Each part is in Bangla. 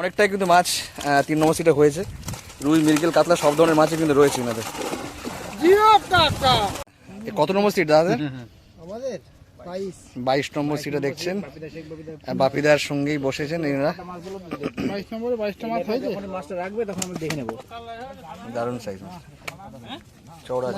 অনেকটাই কিন্তু মাছ 3 নম্বর সিটে হয়েছে। রুই, মৃগেল, কাতলা সব ধরনের মাছই কিন্তু রয়েছে এনাদের। কত নম্বর সিট দাদা? আমাদের 22 নম্বর সিটে দেখছেন বাপিদার সঙ্গেই বসেছেন এনারা। 22 নম্বরে 22টা মাছ হয়েছে। যখন মাছটা রাখবে তখন আমরা দেখে নেব। দারুণ সাইজ চওড়া।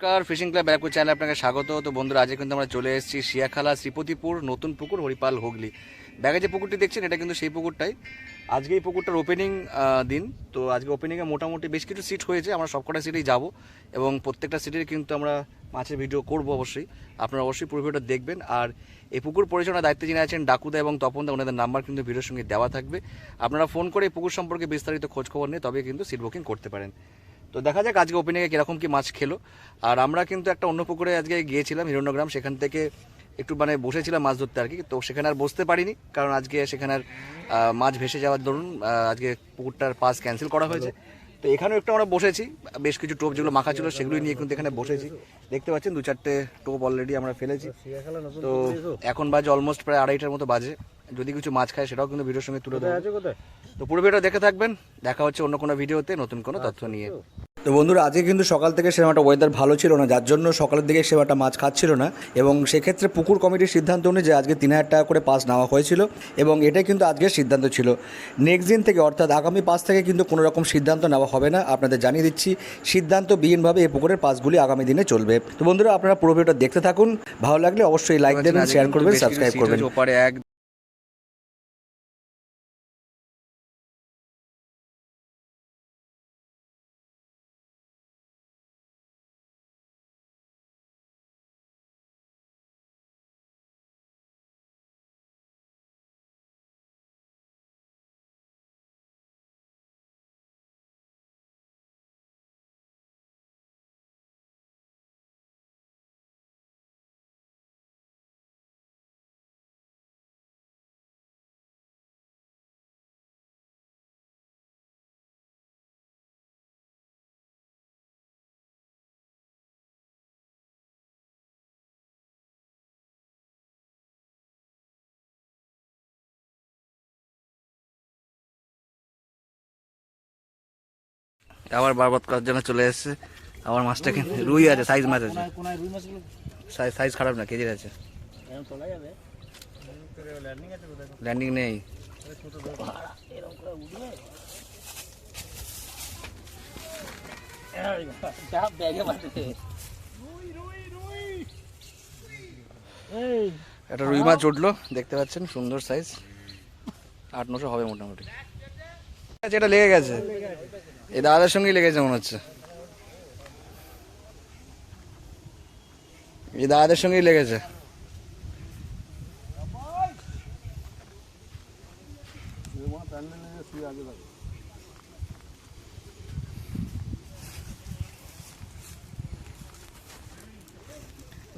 নমস্কার, ফিশিং ক্লাব ব্যারাকপুর চ্যানেলে আপনাকে স্বাগত। তো বন্ধুরা, আজকে কিন্তু আমরা চলে এসেছি শিয়াখালা শ্রীপতিপুর নতুন পুকুর হরিপাল হুগলি। ব্যাগে যে পুকুরটি দেখছেন এটা কিন্তু সেই পুকুরটাই। আজকে এই পুকুরটার ওপেনিং দিন। তো আজকে ওপেনিংয়ে মোটামুটি বেশ কিছু সিট হয়েছে। আমরা সবকটা সিটেই যাব এবং প্রত্যেকটা সিটের কিন্তু আমরা মাছের ভিডিও করব অবশ্যই। আপনারা অবশ্যই পুরো ভিডিওটা দেখবেন। আর এই পুকুর পরিচালনার দায়িত্বে যিনি আছেন ডাকুদা এবং তপনদা, ওনাদের নাম্বার কিন্তু ভিডিওর সঙ্গে দেওয়া থাকবে। আপনারা ফোন করে এই পুকুর সম্পর্কে বিস্তারিত খোঁজখবর নিয়ে তবে কিন্তু সিট বুকিং করতে পারেন। তো দেখা যাক আজকে ওপেনিংয়ে কীরকম কী মাছ খেলো। আর আমরা কিন্তু একটা অন্য পুকুরে আজকে গিয়েছিলাম হিরণ্যগ্রাম, সেখান থেকে একটু বসেছিলাম মাছ ধরতে আর কি। তো সেখানে আর বসতে পারিনি, কারণ আজকে সেখানে আর মাছ ভেসে যাওয়ার দরুন আজকে পুকুরটার পাস ক্যান্সেল করা হয়েছে। তো এখানেও একটু আমরা বসেছি, বেশ কিছু টোপ যেগুলো মাখা ছিল সেগুলোই নিয়ে কিন্তু এখানে বসেছি। দেখতে পাচ্ছেন 2-4টে টোপ অলরেডি আমরা ফেলেছি। তো এখন বাজে অলমোস্ট প্রায় 2:30টার মতো বাজে। যদি কিছু মাছ খায় সেটাও কিন্তু ভিডিওর সঙ্গে তুলে দেবো। তো পুরো ভিডিও দেখে থাকবেন। দেখা হচ্ছে অন্য কোনো ভিডিওতে নতুন কোনো তথ্য নিয়ে। তো বন্ধুরা, আজকে কিন্তু সকাল থেকে সেরকম একটা ওয়েদার ভালো ছিল না, যার জন্য সকালের দিকে সেরকম একটা মাছ খাচ্ছিল না। এবং সেক্ষেত্রে পুকুর কমিটির সিদ্ধান্ত অনুযায়ী আজকে 3000 টাকা করে পাস নেওয়া হয়েছিল এবং এটাই কিন্তু আজকের সিদ্ধান্ত ছিল। নেক্সট দিন থেকে অর্থাৎ আগামী পাস থেকে কিন্তু কোনো রকম সিদ্ধান্ত নেওয়া হবে না। আপনাদের জানিয়ে দিচ্ছি, সিদ্ধান্ত বিহীনভাবে এই পুকুরের পাসগুলি আগামী দিনে চলবে। তো বন্ধুরা, আপনারা পুরো ভিডিওটা দেখতে থাকুন। ভালো লাগলে অবশ্যই লাইক দেবেন, শেয়ার করবেন, সাবস্ক্রাইব করবেন। ওপারে এক আবার বারবাদ করার জন্য চলে এসেছে। আবার মাছটাকে রুই আছে, সাইজ মাছ আছে, সাইজ খারাপ না, কেজির আছে। ল্যান্ডিং নেই। একটা রুই মাছ উঠলো, দেখতে পাচ্ছেন, সুন্দর সাইজ, 800-900 হবে মোটামুটি। এটা লেগে গেছে, এই দাদার সঙ্গেই লেগেছে মনে হচ্ছে, এই দাদাদের সঙ্গেই লেগেছে।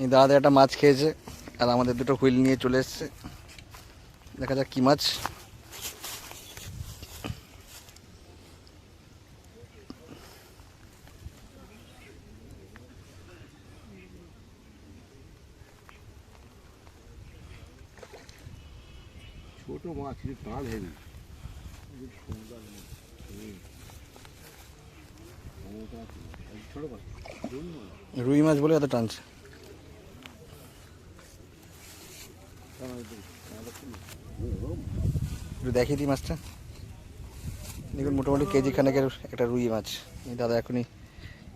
এই দাদাদের একটা মাছ খেয়েছে আর আমাদের দুটো হুইল নিয়ে চলে এসছে। দেখা যাক কি মাছ। ছোট মাছ, টাল হেভি। রুই মাছ বলে এত টানছে। একটু দেখিয়ে দিই মাছটা। দেখুন, মোটামুটি কেজি খানেকের একটা রুই মাছ। এই দাদা এখনই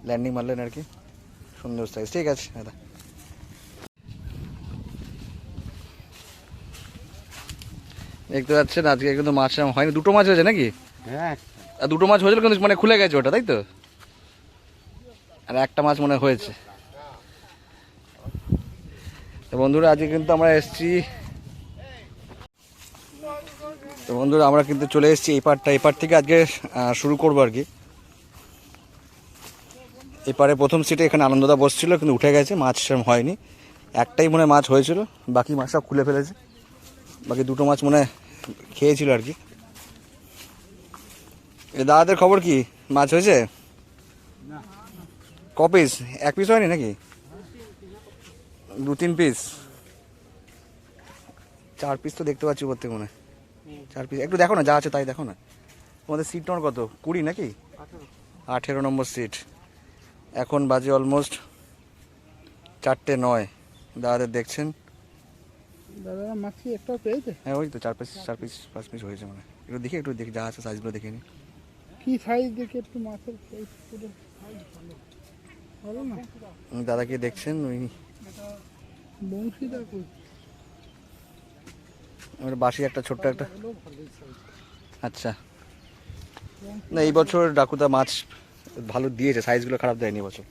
ল্যান্ডিং মারলেন আর কি, সুন্দর সাইজ। ঠিক আছে দাদা। দেখতে পাচ্ছেন আজকে কিন্তু মাছ হয়নি, দুটো মাছ হয়েছে নাকি? হ্যাঁ, দুটো মাছ হয়েছিল কিন্তু খুলে গেছে ওটা, তাই তো? আর একটা মাছ মনে হয়েছে। তো বন্ধুরা, আজকে কিন্তু আমরা এসেছি, তো বন্ধুরা আমরা কিন্তু চলে এসেছি এই পার থেকে আজকে শুরু করবো আর কি। এপারে প্রথম সিটে এখানে আনন্দদা বসছিল, কিন্তু উঠে গেছে, মাছ সেরকম হয়নি। একটাই মনে মাছ হয়েছিল, বাকি মাছ সব খুলে ফেলেছে। বাকি দুটো মাছ মনে খেয়েছিল আর কি। এ দাদাদের খবর কি, মাছ হয়েছে? ক পিস? এক পিস হয়নি নাকি? 2-3 পিস? 4 পিস তো দেখতে পাচ্ছি উপর থেকে মনে হয়। 4 পিস একটু দেখো না, যা আছে তাই দেখো না। তোমাদের সিট নম্বর কত? 20 নাকি? 18 নম্বর সিট। এখন বাজে অলমোস্ট 4:09। দাদাদের দেখছেন। দাদা মাছ কি একটাও পেয়েছে? হ্যাঁ ওই তো 4 পিস 5 পিস হয়েছে মানে। একটু দেখি যা আছে সাইজগুলো দেখে নি। কি সাইজ দেখে একটু মাছের সাইজ পুরো ভালো না। দাদাকে দেখছেন ওই বংশীটা কই? আমার বাসি একটা ছোট্ট একটা। আচ্ছা, না এই বছর ডাকুদা মাছ ভালো দিয়েছে, সাইজগুলো খারাপ দেয়নি এবছর।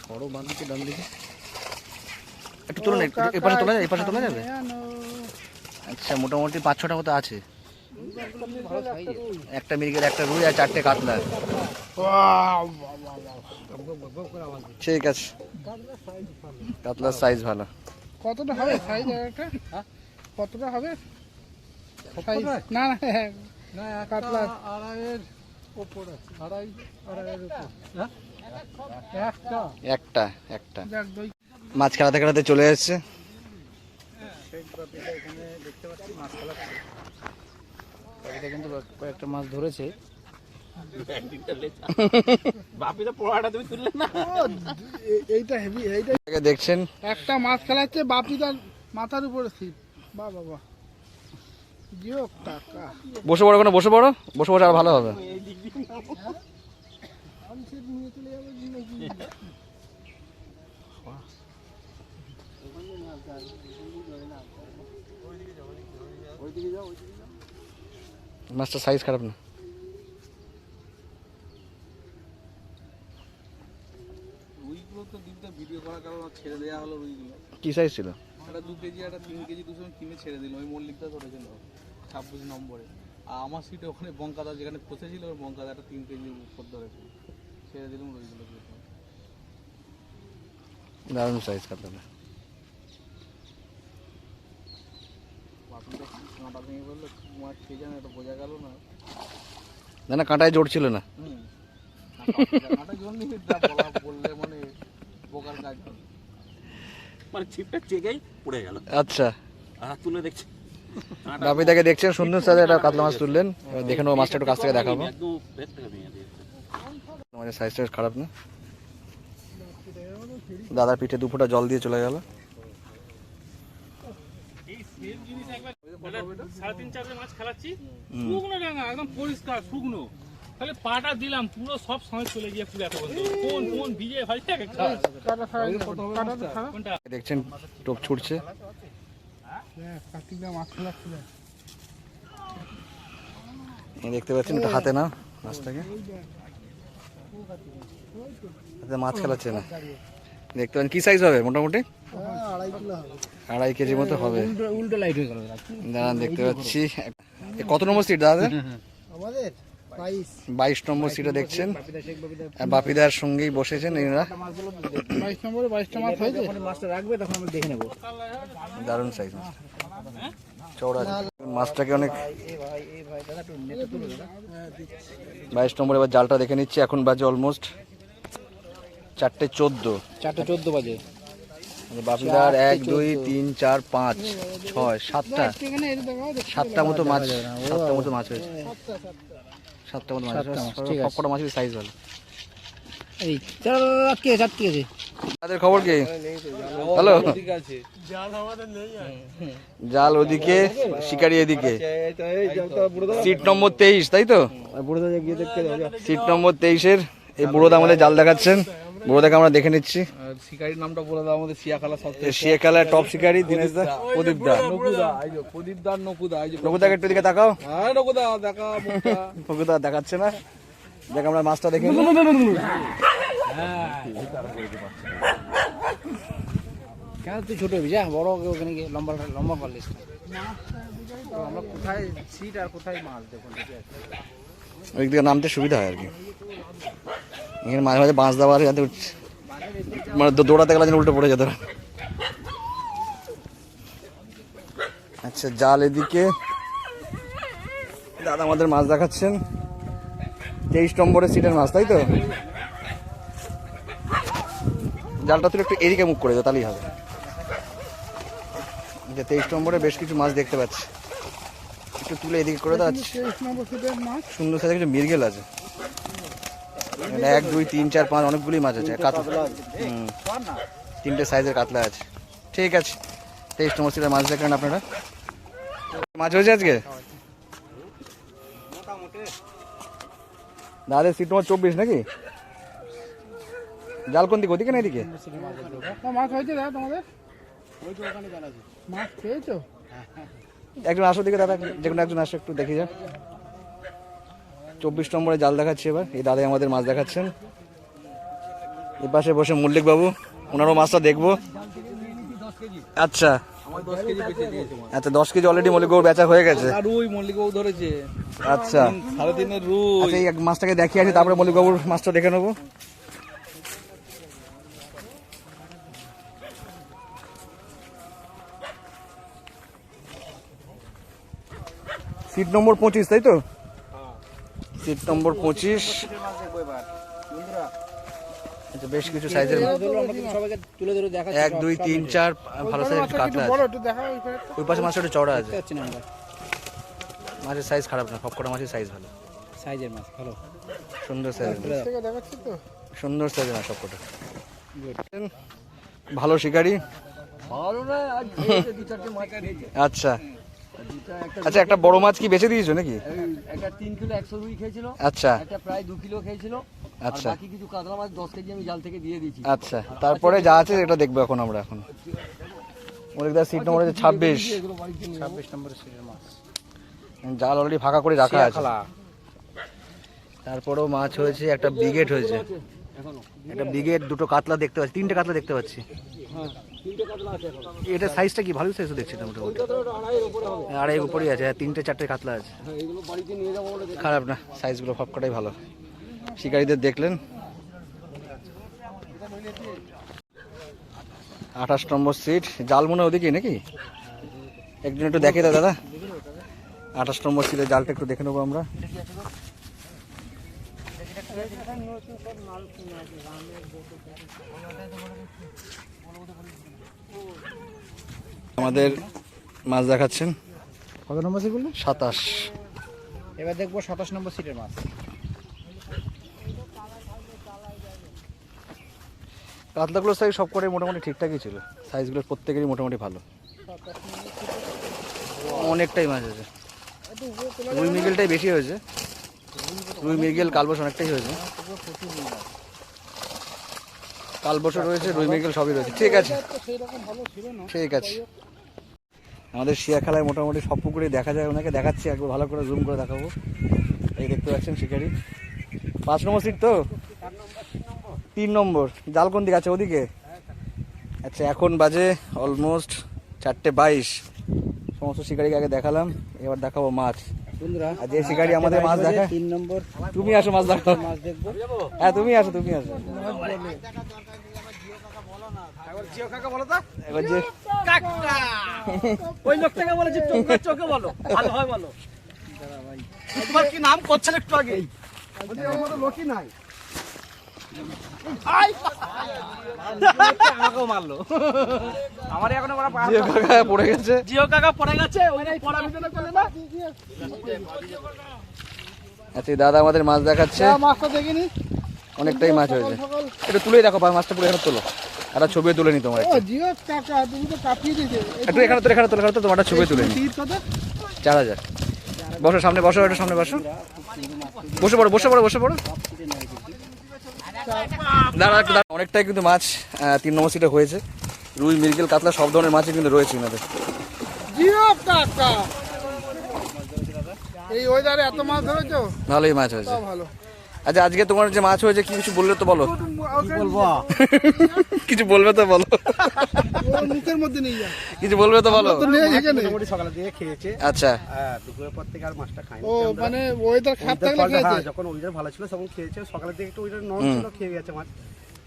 সরো বাঁধিকে ডান দিকে একটু তোলো না, এপাশে তোলা যাবে? আচ্ছা, মোটামুটি 5-6টা মতো আছে। একটা মৃগেল, একটা রুই আর 4টে কাতলা। ঠিক আছে, কাতলার সাইজ ভালো। কতটা হবে সাইজ একটা? কতটা হবে সাইজ? না না কাতলা আড়াইয়ের উপর আছে, আড়াইয়ের উপর। একটা মাছ খেলাতে খেলাতে চলে এসছে। কিন্তু কয়েকটা মাছ ধরেছে। এইটা হেভি, এইটা দেখছেন একটা মাছ খেলাচ্ছে বাপিদার মাথার উপরে ছিপ। বাহ বাবা, জিও টাকা। বসে পড়ো, বসে পড়ো আর ভালো হবে। মাছটা সাইজ খারাপ না। রুইগুলো তো ডিপটা ভিডিও করার কারণে ছেড়ে দেওয়া হলো। রুইগুলো কি সাইজ ছিল? একটা 2 কেজি, একটা 3 কেজি 200 কিনে ছেড়ে দিল। ওই মল্লিকটা ধরেছিল 26 নম্বরে। আর আমার সিটে ওখানে বঙ্কাদা যেখানে ফসেছিল, ওই বঙ্কাদা একটা 3 কেজি উপর ধরেছিল, ছেড়ে দিলাম রুইগুলো। দারুণ সাইজ কাতলা। বাপিটা কাঁটা ভেঙে বললো মাছ খেয়ে জানে, এটা বোঝা গেল না। না কাঁটায় জোর ছিল না। কাঁটা জল নিয়ে বললে মানে বোকার কাজ হবে। মানে ছিপটা চেকেই পড়ে গেল। আচ্ছা, আর তুলে দেখছি বাপিদাকে দেখছেন সুন্দর সাইজের একটা কাতলা মাছ তুললেন। দেখে নেবো মাছটা একটু কাছ থেকে দেখাবো। একদম পেট থেকে ভেঙে দিয়েছে। আমাদের সাইজটা খারাপ না। দাদার পিঠে 2 ফোঁটা জল দিয়ে চলে গেল। 3.5-4 মাছ খেলাচ্ছি, শুকনো ডাঙা একদম পরিষ্কার শুকনো, তাহলে পাটা দিলাম পুরো সব সময় চলে গিয়ে পুরো এত বন্ধু কোন ভিজে ভাই কোনটা দেখছেন টোপ ছুটছে। কার্তিকদা মাছ খেলাচ্ছিল। দেখতে পাচ্ছেন এটা হাতে না মাছটাকে, হাতে মাছ খেলাচ্ছে না। দেখতে পাচ্ছেন কি সাইজ হবে মোটামুটি? 2.5 কেজি মতো হবে। উল্টো লাইট হয়ে গেল। দাঁড়ান দেখতে পাচ্ছি। কত নম্বর সিট দাদা? আমাদের 22 নম্বর সিটে দেখছেন। আর বাপিদার সঙ্গেই বসেছেন এরা। 22 নম্বরে 22টা মাছ হয়েছে। মাছটা রাখবে তখন আমরা দেখে নেবো। দারুণ সাইজ চওড়া মাছটাকে অনেক। 22 নম্বর এবার জালটা দেখে নিচ্ছি। এখন বাজে অলমোস্ট 4:14। 4:14 বাজে। বাপিদার 1 2 3 4 5 6 7টা মতো মাছ, 7টা মতো মাছ হয়েছে। 7টা মতো মাছ হয়েছে। সবকটা মাছের সাইজ ভালো। এই চল কে যাচ্ছে কে? তাদের খবর কি? হ্যালো, জাল ওদিকে, শিকারি এদিকে। সিট নম্বর 23 তাই তো? সিট নম্বর 23-এর এই বুড়োদা আমাদের জাল দেখাচ্ছেন। বুড়োদাকে আমরা দেখে নিচ্ছি। শিকারির নামটা বলে দাও আমাদের। শিয়াখালা সব শিয়াখালা টপ শিকারি দিনেশ দা, প্রদীপ দা। নকুদা, এই যে প্রদীপ দা, নকুদা, এই যে নকুদাকে একটু দিকে তাকাও। হ্যাঁ নকুদা দেখা মুখটা। নকুদা দেখাচ্ছে না। দেখ আমরা মাছটা দেখে নিই। কেন তুই ছোট হবি যা, বড় ওখানে গিয়ে লম্বা লম্বা করলিস। আমরা কোথায় সিট আর কোথায় মাছ দেখুন। ওই দিকে নামতে সুবিধা হয় আর কি। এখানে মাঝে মাঝে বাঁশ দেওয়া যাতে মানে দৌড়াতে গেলে যেন উল্টে পড়ে যেত। আচ্ছা জাল এদিকে, দাদা আমাদের মাছ দেখাচ্ছেন 23 নম্বরের সিটের মাছ, তাই তো? জালটা তুলে একটু এদিকে মুখ করে দাও, তাহলেই হবে। 23 নম্বরে বেশ কিছু মাছ দেখতে পাচ্ছি, একটু তুলে এদিকে করে দাও। 23 নম্বর সিটের মাছ। সুন্দর সাইজের কিছু মৃগেল আছে, 1 2 3 4 5 অনেকগুলি মাছ আছে, কাতলা 3টে সাইজের কাতলা আছে। ঠিক আছে, 23 নম্বর সিটের মাছ দেখলেন আপনারা। মাছ হয়েছে আজকে দাদা? সিট নম্বর 24 নাকি? জাল কোন দিকে, ওদিকে না এদিকে? মাছ হয়েছে দাদা তোমাদের? মাছ পেয়েছো? একজন আসো দিকে দাদা, যে কোনো একজন আসো, একটু দেখি যা। 24 নম্বরে জাল দেখাচ্ছি এবার, এই দাদাই আমাদের মাছ দেখাচ্ছেন। এই পাশে বসে মল্লিক বাবু, ওনারও মাছটা দেখবো। আচ্ছা আমার 10 কেজি বেঁচে দিয়েছে মাছ। আচ্ছা 10 কেজি অলরেডি মল্লিক বাবু বেচা হয়ে গেছে। আর রুই মল্লিক বাবু ধরেছে আচ্ছা 3.5 রুই। আচ্ছা এই মাছটাকে দেখিয়ে আসি, তারপরে মল্লিক বাবুর মাছটা দেখে নেবো। সিট নম্বর 25, তাই তো? Seat number 25। আচ্ছা বেশ কিছু সাইজের 1 2 3 4 ভালো সাইজের কাতলা আছে। বলো একটু দেখাও ওই পারে। ওই পাশে মাছটা একটু চড়া আছে, মাছের সাইজ খারাপ না, সবকটা মাছের সাইজ ভালো, সাইজের মাছ ভালো, সুন্দর সাইজ, থেকে দেখাচ্ছি তো। সুন্দর সাইজের মাছ সবকটা। ভালো শিকারি। আচ্ছা আচ্ছা একটা বড় মাছ কি বেচে দিয়েছো নাকি? একটা 3 কিলো 100 রুই খেয়েছিল, আচ্ছা একটা প্রায় 2 কিলো খেয়েছিল, আর আচ্ছা বাকি কিছু কাতলা মাছ 10 কেজি আমি জাল থেকে দিয়ে দিয়েছি। আচ্ছা তারপরে যা আছে এটা দেখবো এখন আমরা। এখন মল্লিকদার সিট নম্বর হচ্ছে 26। 26 নম্বরের সিটের মাছ জাল অলরেডি ফাঁকা করে রাখা আছে। তারপরেও মাছ হয়েছে, একটা ব্রিগেড হয়েছে, এখনো। একটা ব্রিগেড, দুটো কাতলা দেখতে পাচ্ছি, 3টে কাতলা দেখতে পাচ্ছি। হ্যাঁ 3টে কাতলা আছে এখন। এটা সাইজটা কি ভালো সাইজ দেখছি না মোটামুটি? কাতলাটা আড়াইয়ের উপরে হবে। আড়াই উপরেই আছে, 3টে 4টে কাতলা আছে, হ্যাঁ এগুলো বাড়িতে নিয়ে যাবো বলে দেখি। খারাপ না, সাইজগুলো সবকটাই ভালো। শিকারীদের দেখলেন। 28 নম্বর সিট, জাল মনে ওদিকে নাকি? একজন একটু দেখে দাও দাদা, 28 নম্বর সিটের জালটা একটু দেখে নেবো আমরা। আমাদের মাছ দেখাচ্ছেন কত নম্বর সিট বললে? 27। এবার দেখবো 27 নম্বর সিটের মাছ। কাতলাগুলোর সাইজ সবকটাই মোটামুটি ঠিকঠাকই ছিল, সাইজগুলো প্রত্যেকেরই মোটামুটি ভালো, অনেকটাই মাছ আছে। রুই মৃগেলটাই বেশি হয়েছে, রুই মৃগেল কালবোস অনেকটাই হয়েছে, কালবোস রয়েছে, রুই মৃগেল সবই রয়েছে। ঠিক আছে ঠিক আছে। আমাদের শিয়া খেলায় মোটামুটি সব পুকুরে দেখা যায়, ওনাকে দেখাচ্ছি, একবার ভালো করে জুম করে দেখাবো। এই দেখতে পাচ্ছেন শিকারি, 5 নম্বর সিট তো? 3 নম্বর। জাল কোন দিকে আছে, ওদিকে? আচ্ছা এখন বাজে অলমোস্ট 4:22। সমস্ত শিকারিকে আগে দেখালাম, এবার দেখাবো মাছ। বন্ধুরা আর যে শিকারি আমাদের মাছ দেখায়, 3 নম্বর তুমি আসো মাছ দেখাও। মাছ দেখবো। হ্যাঁ তুমি আসো, তুমি আসো। এবার যে ওই লোকটাকে বলে যে চোখে বলো, ভালো হয় বলো। তোমার কি নাম করছেন একটু আগে? আমাদের লোকই নাই। আমাকেও মারলো, আমার এখনো জিও কাকা পড়ে গেছে। জিও কাকা পড়ে গেছে, ওই পড়া ভিতরে করলে না। আচ্ছা এই দাদা আমাদের মাছ দেখাচ্ছে, মাছটা দেখিনি। অনেকটাই মাছ হয়েছে। একটু তুলেই দেখো, মাছটা পুরো এখানে তোলো, একটা ছবি তুলে নি তোমার। ও জিও কাকা, তুমি তো কাটিয়ে দিয়েছে। একটু এখানে তো, এখানে তোলো, এখানে তো তোমারটা ছবি তুলে নি। সিট কত? 4000। বসো সামনে, বসো একটু সামনে বসো, বসে পড়ো বসে পড়ো বসে পড়ো। দাঁড়া একটু দাঁড়া। অনেকটাই কিন্তু মাছ 3 নম্বর সিটে হয়েছে, রুই মৃগেল কাতলা সব ধরনের মাছই কিন্তু রয়েছে এনাদের। জিও কাকা, এই ওয়েদারে এত মাছ ধরেছো? ভালোই মাছ হয়েছে। তাও ভালো। আচ্ছা আজকে তোমার যে মাছ হয়েছে কি কিছু বললে তো বলো। বলবো কিছু বলবে তো বলো, ওর মুখের মধ্যে নেই যা। কিছু বলবে তো বলো। তো নেই এখানে। মোটামুটি সকালে দিয়ে খেয়েছে, আচ্ছা দুপুরের পর থেকে আর মাছটা খাইনি। ও মানে ওয়েদার খারাপ থাকলে খেয়েছে। যখন ওয়েদার ভালো ছিল তখন খেয়েছে, সকালের দিকে একটু ওয়েদার নরম ছিল, খেয়ে গেছে মাছ।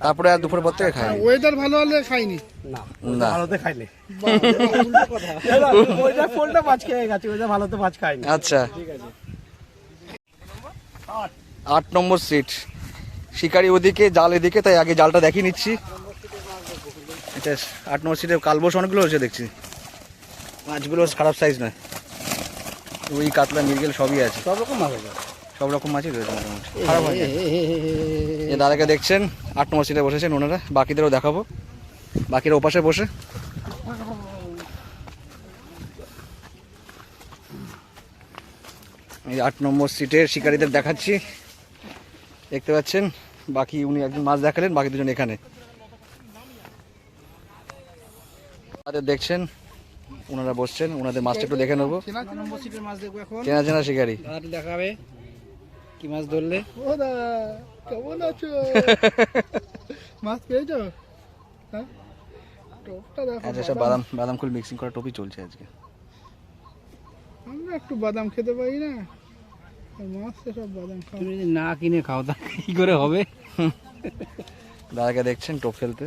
তারপরে আর দুপুরের পর থেকে খাইনি। ওয়েদার ভালো হলে খাইনি। না না ভালোতে খাইলে ওইটা ফোনটা মাছ খেয়ে গেছে, ওইটা ভালোতে মাছ খাইনি। আচ্ছা 8 নম্বর সিট, শিকারি ওদিকে, জাল এদিকে, তাই আগে জালটা দেখিয়ে নিচ্ছি। এটা 8 নম্বর সিটে কালবোস অনেকগুলো হয়েছে দেখছি, মাছগুলো খারাপ সাইজ নয়, রুই কাতলা মৃগেল সবই আছে, সব রকম মাছ আছে। সব রকম মাছই রয়েছে মোটামুটি, খারাপ হয় না। এই দাদাকে দেখছেন 8 নম্বর সিটে বসেছেন ওনারা, বাকিদেরও দেখাবো, বাকিরা ওপাশে বসে। এই 8 নম্বর সিটের শিকারীদের দেখাচ্ছি, দেখতে পাচ্ছেন। বাকি উনি একজন মাছ দেখালেন, বাকি দুজন এখানে তাদের দেখছেন, ওনারা বসছেন, ওনাদের মাছটা একটু দেখে নেবো। নম্বর সিটের মাছ দেখবো এখন। চেনা চেনা শিকারী, আর দেখাবে কি মাছ ধরলে। ও দা কেমন আছো? মাছ পেয়েছো? হ্যাঁ টোপটা দেখো। আচ্ছা সব বাদাম বাদাম খুল মিক্সিং করা টপি চলছে আজকে। আমরা একটু বাদাম খেতে পারি না, আর মাছ তো সব বাদাম খাও। তুমি যদি না কিনে খাও তা কি করে হবে? দাদাকে দেখছেন টোপ ফেলতে।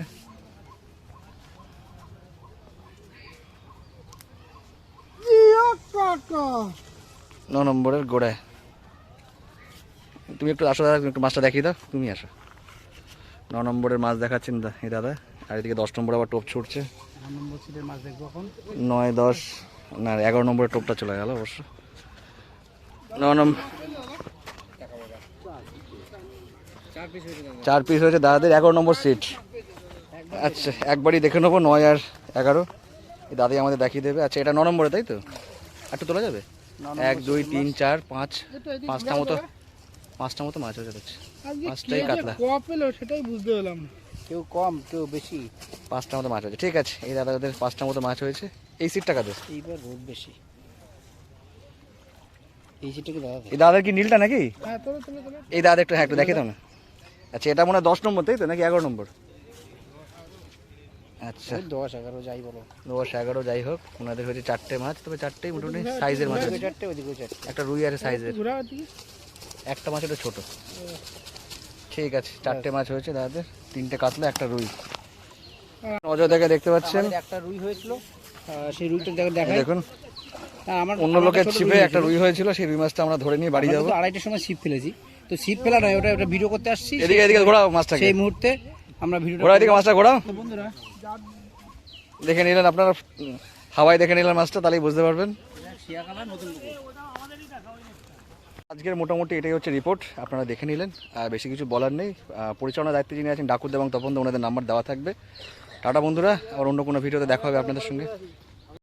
কাকা 9 নম্বরের গোড়ায়। তুমি একটু আসো দাদা, একটু মাছটা দেখিয়ে দাও, তুমি আসো। 9 নম্বরের মাছ দেখাচ্ছেন এই দাদা, আর এদিকে 10 নম্বর আবার টোপ ছুটছে। 9 নম্বর সিটের মাছ দেখবো এখন। 9, 10 না 11 নম্বরের টোপটা চলে গেল অবশ্য। 9 নম্বর 4 পিস হয়েছে দাদাদের, 11 নম্বর সিট। আচ্ছা একবারই দেখে নেবো 9 আর 11, এই দাদাই আমাদের দেখিয়ে দেবে। আচ্ছা এটা 9 নম্বরে তাই তো, একটু তোলা যাবে? 1, 2, 3, 4, 5, 5টা মতো, 5টা মতো মাছ হয়েছে দেখছি। আজকে মাছটাই কে কাতলা। কপ পেলো সেটাই বুঝতে পেলাম না। কেউ কম কেউ বেশি। 5টা মতো মাছ হয়েছে, ঠিক আছে। এই দাদাদের 5টা মতো মাছ হয়েছে। এই সিটটা কাদের? এইবার রোদ বেশি, এই সিটটা কি দাদা? এই দাদার কি নীলটা নাকি? হ্যাঁ তোলো তোলো তোলো। এই দাদা একটু, হ্যাঁ একটু দেখিয়ে দাও না। আচ্ছা এটা মনে হয় 10 নম্বর তাই তো, নাকি 11 নম্বর? আচ্ছা 10 11 যাই বলো। 10, 11 যাই হোক, ওনাদের হয়েছে 4টে মাছ, তবে 4টেই মোটামুটি সাইজের মাছ আছে। 4টে ওদিকে 4টে। একটা রুই আছে সাইজের, ঘোরা দিকে একটা মাছ এটা ছোট। ঠিক আছে 4টে মাছ হয়েছে দাদাদের, 3টে কাতলা, একটা রুই। নজর দেখে দেখতে পাচ্ছেন, আমাদের একটা রুই হয়েছিল, সেই রুইটা দেখাই। দেখুন আমার অন্য লোকের ছিপে একটা রুই হয়েছিল, সেই রুই মাছটা আমরা ধরে নিয়ে বাড়ি যাবো। 2:30টার সময় ছিপ ফেলেছি, তো ছিপ ফেলা নয়, ওটা ভিডিও করতে আসছি। এদিকে এদিকে ঘোরাও মাছটাকে, সেই মুহূর্তে আমরা ভিডিওটা ঘোরাও এদিকে মাছটা ঘোরাও। তো বন্ধুরা দেখে নিলেন আপনারা, হাওয়ায় দেখে নিলেন মাছটা, তাহলেই বুঝতে পারবেন। শিয়াখালা নতুন পুকুর। আজকের মোটামুটি এটাই হচ্ছে রিপোর্ট, আপনারা দেখে নিলেন, আর বেশি কিছু বলার নেই। পরিচালনার দায়িত্বে যিনি আছেন ডাকুদ এবং তপন দা, ওনাদের নাম্বার দেওয়া থাকবে। টাটা বন্ধুরা, আবার অন্য কোনো ভিডিওতে দেখা হবে আপনাদের সঙ্গে।